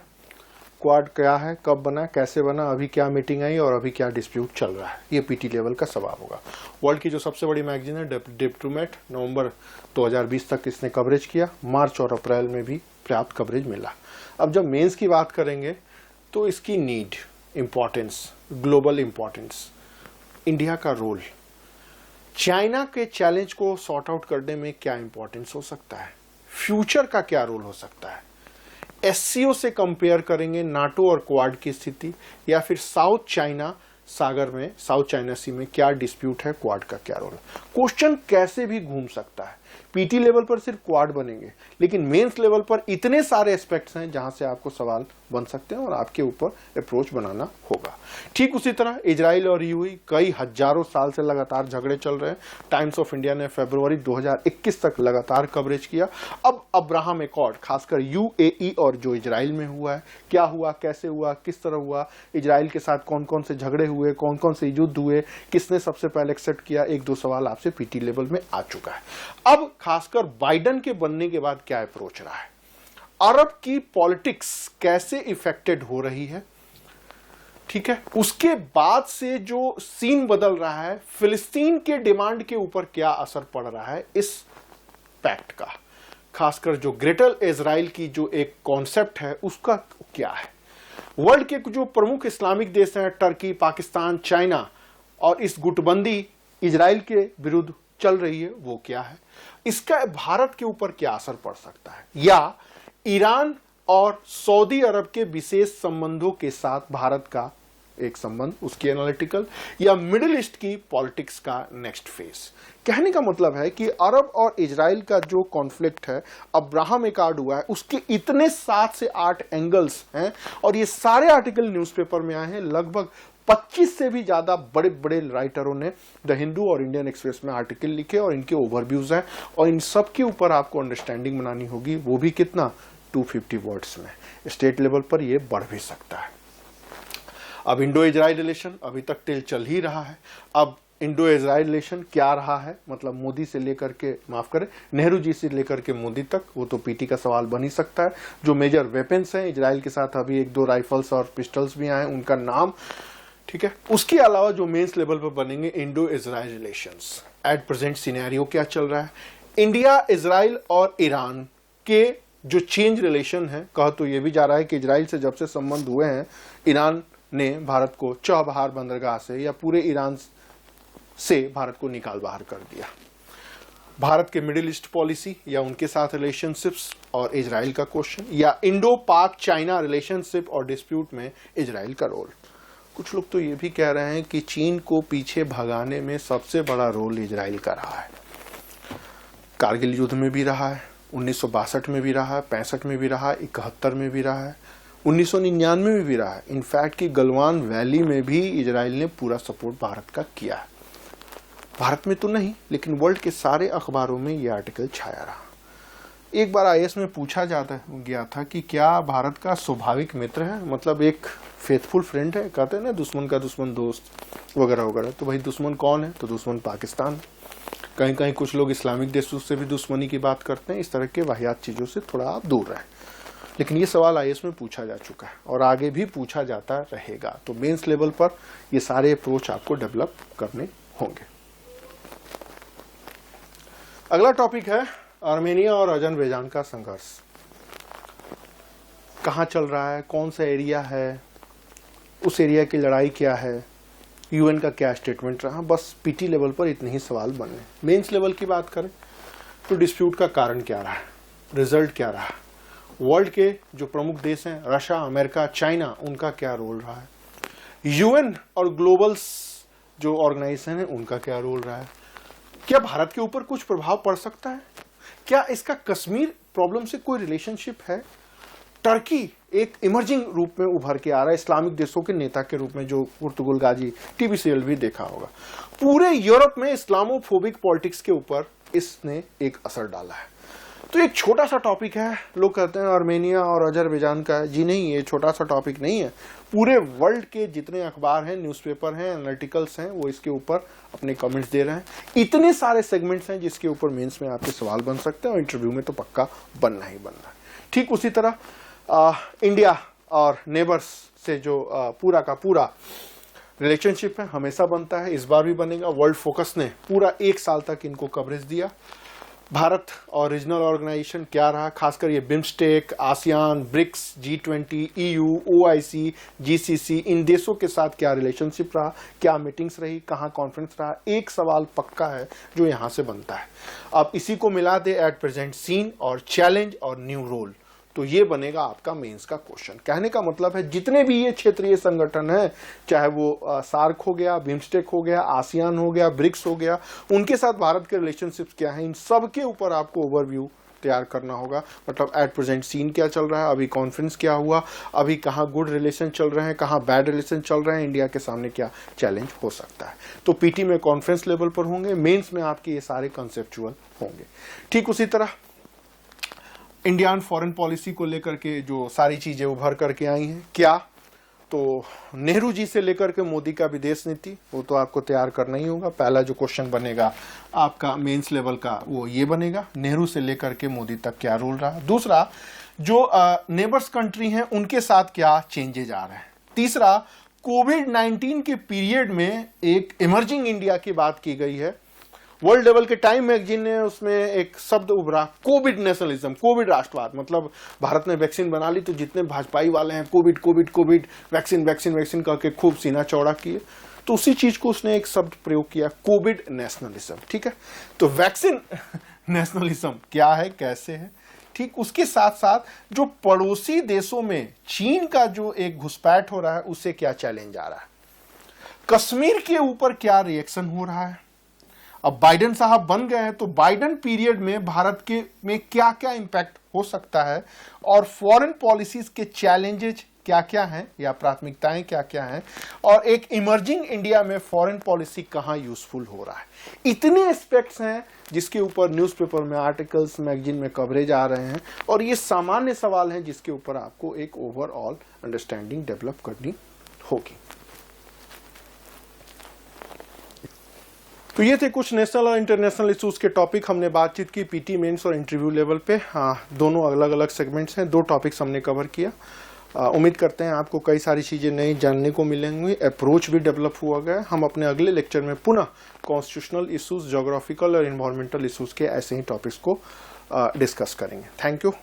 Speaker 2: क्वाड क्या है, कब बना, कैसे बना, अभी क्या मीटिंग आई और अभी क्या डिस्प्यूट चल रहा है, ये पीटी लेवल का सवाल होगा। वर्ल्ड की जो सबसे बड़ी मैगजीन है डिप्लोमेट, नवंबर 2020 तक इसने कवरेज किया, मार्च और अप्रैल में भी पर्याप्त कवरेज मिला। अब जब मेंस की बात करेंगे तो इसकी need, importance, global importance, India का रोल, चाइना के चैलेंज को सॉर्ट आउट करने में क्या इंपॉर्टेंस हो सकता है, फ्यूचर का क्या रोल हो सकता है, एससीओ से कंपेयर करेंगे नाटो और क्वाड की स्थिति, या फिर साउथ चाइना सागर में, साउथ चाइना सी में क्या डिस्प्यूट है, क्वाड का क्या रोल। क्वेश्चन कैसे भी घूम सकता है। पीटी लेवल पर सिर्फ क्वाड बनेंगे, लेकिन मेंस लेवल पर इतने सारे एस्पेक्ट्स हैं जहां से आपको सवाल बन सकते हैं और आपके ऊपर अप्रोच बनाना होगा। ठीक उसी तरह इजराइल और यूएई कई हजारों साल से लगातार झगड़े चल रहे हैं। टाइम्स ऑफ इंडिया ने फरवरी 2021 तक लगातार कवरेज किया। अब अब्राहम एकॉर्ड, खासकर यूएई और जो इजराइल में हुआ है, क्या हुआ, कैसे हुआ, किस तरह हुआ, इजराइल के साथ कौन कौन से झगड़े हुए, कौन कौन से युद्ध हुए, किसने सबसे पहले एक्सेप्ट किया, 1-2 सवाल आपसे पीटी लेवल में आ चुका है। अब खासकर बाइडन के बनने के बाद क्या अप्रोच रहा है, अरब की पॉलिटिक्स कैसे इफेक्टेड हो रही है, ठीक है। उसके बाद से जो सीन बदल रहा है, फिलिस्तीन के डिमांड के ऊपर क्या असर पड़ रहा है इस पैक्ट का, खासकर जो ग्रेटर इजराइल की जो एक कॉन्सेप्ट है उसका क्या है। वर्ल्ड के जो प्रमुख इस्लामिक देश हैं, टर्की, पाकिस्तान, चाइना, और इस गुटबंदी इजराइल के विरुद्ध चल रही है, वो क्या है, इसका भारत के ऊपर क्या असर पड़ सकता है, या ईरान और सऊदी अरब के विशेष संबंधों के साथ भारत का एक संबंध, उसकी एनालिटिकल, या मिडिल ईस्ट की पॉलिटिक्स का नेक्स्ट फेज। कहने का मतलब है कि अरब और इजराइल का जो कॉन्फ्लिक्ट है, अब्राहम एकॉर्ड हुआ है, उसके इतने 7 से 8 एंगल्स हैं, और ये सारे आर्टिकल न्यूज़पेपर में आए हैं। लगभग 25 से भी ज्यादा बड़े बड़े राइटरों ने द हिंदू और इंडियन एक्सप्रेस में आर्टिकल लिखे, और इनके ओवरव्यूज हैं, और इन सब के ऊपर आपको अंडरस्टैंडिंग बनानी होगी, वो भी कितना, 250 वर्ड्स में। स्टेट लेवल पर ये बढ़ भी सकता है। अब इंडो इजराइल रिलेशन अभी तक टिल चल ही रहा है। अब इंडो इजराइल रिलेशन क्या रहा है, मतलब मोदी से लेकर के, माफ करें, नेहरू जी से लेकर के मोदी तक, वो तो पीटी का सवाल बन ही सकता है। जो मेजर वेपन्स हैं इजराइल के साथ, अभी 1-2 राइफल्स और पिस्टल्स भी आए, उनका नाम, ठीक है। उसके अलावा जो मेंस लेवल पर बनेंगे Indo Israel relations, at present scenario क्या चल रहा है, इंडिया, इजराइल और ईरान के जो चेंज रिलेशन है। कहा तो ये भी जा रहा है कि इजराइल से जब से संबंध हुए हैं, ईरान ने भारत को चौबहार बंदरगाह से या पूरे ईरान से भारत को निकाल बाहर कर दिया। भारत के मिडिल ईस्ट पॉलिसी या उनके साथ रिलेशनशिप्स और इजराइल का क्वेश्चन, या इंडो पाक चाइना रिलेशनशिप और डिस्प्यूट में इजराइल का रोल। कुछ लोग तो ये भी कह रहे हैं कि चीन को पीछे भगाने में सबसे बड़ा रोल इजराइल का रहा है। कारगिल युद्ध में भी रहा है, 1962 में भी रहा है, 65 में भी रहा है, 71 में भी रहा है, 1999 में भी रहा है। इनफैक्ट कि गलवान वैली में भी इजराइल ने पूरा सपोर्ट भारत का किया है। भारत में तो नहीं, लेकिन वर्ल्ड के सारे अखबारों में ये आर्टिकल छाया रहा। एक बार आईएएस में पूछा जाता गया था कि क्या भारत का स्वाभाविक मित्र है, मतलब एक फेथफुल फ्रेंड है। कहते हैं ना, दुश्मन का दुश्मन दोस्त वगैरह वगैरह। तो भाई दुश्मन कौन है, तो दुश्मन पाकिस्तान। कहीं कहीं कुछ लोग इस्लामिक देशों से भी दुश्मनी की बात करते हैं। इस तरह के वाहियात चीजों से थोड़ा आप दूर रहें। लेकिन ये सवाल आईएएस में पूछा जा चुका है और आगे भी पूछा जाता रहेगा। तो मेंस लेवल पर ये सारे अप्रोच आपको डेवलप करने होंगे। अगला टॉपिक है आर्मेनिया और अजरबैजान का संघर्ष। कहां चल रहा है, कौन सा एरिया है, उस एरिया की लड़ाई क्या है, यूएन का क्या स्टेटमेंट रहा। बस पीटी लेवल पर इतने ही सवाल बनने। मेंस लेवल की बात करें तो डिस्प्यूट का कारण क्या रहा, रिजल्ट क्या रहा, वर्ल्ड के जो प्रमुख देश हैं रशिया, अमेरिका, चाइना, उनका क्या रोल रहा है, यूएन और ग्लोबल जो ऑर्गेनाइजेशन है उनका क्या रोल रहा है, क्या भारत के ऊपर कुछ प्रभाव पड़ सकता है, क्या इसका कश्मीर प्रॉब्लम से कोई रिलेशनशिप है। टर्की एक इमर्जिंग रूप में उभर के आ रहा है, इस्लामिक देशों के नेता के रूप में, जो पुर्तगाल गाजी टीवी सीरियल भी देखा होगा। पूरे यूरोप में इस्लामोफोबिक पॉलिटिक्स के ऊपर इसने एक असर डाला है। तो एक छोटा सा टॉपिक है, लोग कहते हैं आर्मेनिया और अजरबैजान का है। जी नहीं, ये छोटा सा टॉपिक नहीं है। पूरे वर्ल्ड के जितने अखबार हैं, न्यूज़पेपर हैं, एनालिटिकल्स हैं, वो इसके ऊपर अपने कमेंट्स दे रहे हैं। इतने सारे सेगमेंट्स हैं जिसके ऊपर मेंस में आपके सवाल बन सकते हैं और इंटरव्यू में तो पक्का बनना ही बनना है। ठीक उसी तरह इंडिया और नेबर्स से जो पूरा का पूरा रिलेशनशिप है हमेशा बनता है, इस बार भी बनेगा। वर्ल्ड फोकस ने पूरा 1 साल तक इनको कवरेज दिया। भारत और रीजनल ऑर्गेनाइजेशन क्या रहा, खासकर ये BIMSTEC, ASEAN, BRICS, G20, EU, OIC, GCC, इन देशों के साथ क्या रिलेशनशिप रहा, क्या मीटिंग्स रही, कहाँ कॉन्फ्रेंस रहा। एक सवाल पक्का है जो यहाँ से बनता है। अब इसी को मिला दे एट प्रेजेंट सीन और चैलेंज और न्यू रोल, तो ये बनेगा आपका मेंस का क्वेश्चन। कहने का मतलब है जितने भी ये क्षेत्रीय संगठन हैं, चाहे वो सार्क हो गया, बिम्स्टेक हो गया, आसियान हो गया, ब्रिक्स हो गया, उनके साथ भारत के रिलेशनशिप्स क्या हैं, इन सब के ऊपर आपको ओवरव्यू तैयार करना होगा। मतलब एट प्रेजेंट सीन क्या चल रहा है, अभी कॉन्फ्रेंस क्या हुआ, अभी कहाँ गुड रिलेशन चल रहे हैं, कहाँ बैड रिलेशन चल रहे हैं, इंडिया के सामने क्या चैलेंज हो सकता है। तो पीटी में कॉन्फ्रेंस लेवल पर होंगे, मेंस में आपके ये सारे कंसेप्चुअल होंगे। ठीक उसी तरह इंडियन फॉरेन पॉलिसी को लेकर के जो सारी चीजें उभर करके आई हैं, क्या तो नेहरू जी से लेकर के मोदी का विदेश नीति, वो तो आपको तैयार करना ही होगा। पहला जो क्वेश्चन बनेगा आपका मेंस लेवल का वो ये बनेगा, नेहरू से लेकर के मोदी तक क्या रोल रहा। दूसरा, जो नेबर्स कंट्री हैं उनके साथ क्या चेंजेज आ रहे हैं। तीसरा, कोविड-19 के पीरियड में एक इमर्जिंग इंडिया की बात की गई है। वर्ल्ड लेवल के टाइम मैगजीन ने उसमें एक शब्द उभरा, कोविड नेशनलिज्म, कोविड राष्ट्रवाद। मतलब भारत ने वैक्सीन बना ली तो जितने भाजपाई वाले हैं Covid Covid Covid vaccine vaccine vaccine करके खूब सीना चौड़ा किए, तो उसी चीज को उसने एक शब्द प्रयोग किया, कोविड नेशनलिज्म। ठीक है, तो वैक्सीन नेशनलिज्म क्या है, कैसे है। ठीक, उसके साथ साथ जो पड़ोसी देशों में चीन का जो एक घुसपैठ हो रहा है उससे क्या चैलेंज आ रहा है, कश्मीर के ऊपर क्या रिएक्शन हो रहा है। अब बाइडेन साहब बन गए हैं तो बाइडेन पीरियड में भारत के में क्या क्या इंपैक्ट हो सकता है और फॉरेन पॉलिसीज के चैलेंजेज क्या क्या हैं या प्राथमिकताएं क्या क्या हैं, और एक इमर्जिंग इंडिया में फॉरेन पॉलिसी कहां यूजफुल हो रहा है। इतने एस्पेक्ट्स हैं जिसके ऊपर न्यूज़पेपर में आर्टिकल्स, मैगजीन में कवरेज आ रहे हैं, और ये सामान्य सवाल हैं जिसके ऊपर आपको एक ओवरऑल अंडरस्टैंडिंग डेवलप करनी होगी। तो ये थे कुछ नेशनल और इंटरनेशनल इश्यूज के टॉपिक। हमने बातचीत की पीटी मेंस और इंटरव्यू लेवल पे। हाँ, दोनों अलग अलग सेगमेंट्स हैं, 2 टॉपिक्स हमने कवर किया। उम्मीद करते हैं आपको कई सारी चीज़ें नई जानने को मिलेंगी, अप्रोच भी डेवलप हुआ गया। हम अपने अगले लेक्चर में पुनः कॉन्स्टिट्यूशनल इश्यूज, ज्योग्राफिकल और इन्वायरमेंटल इश्यूज के ऐसे ही टॉपिक्स को डिस्कस करेंगे। Thank you.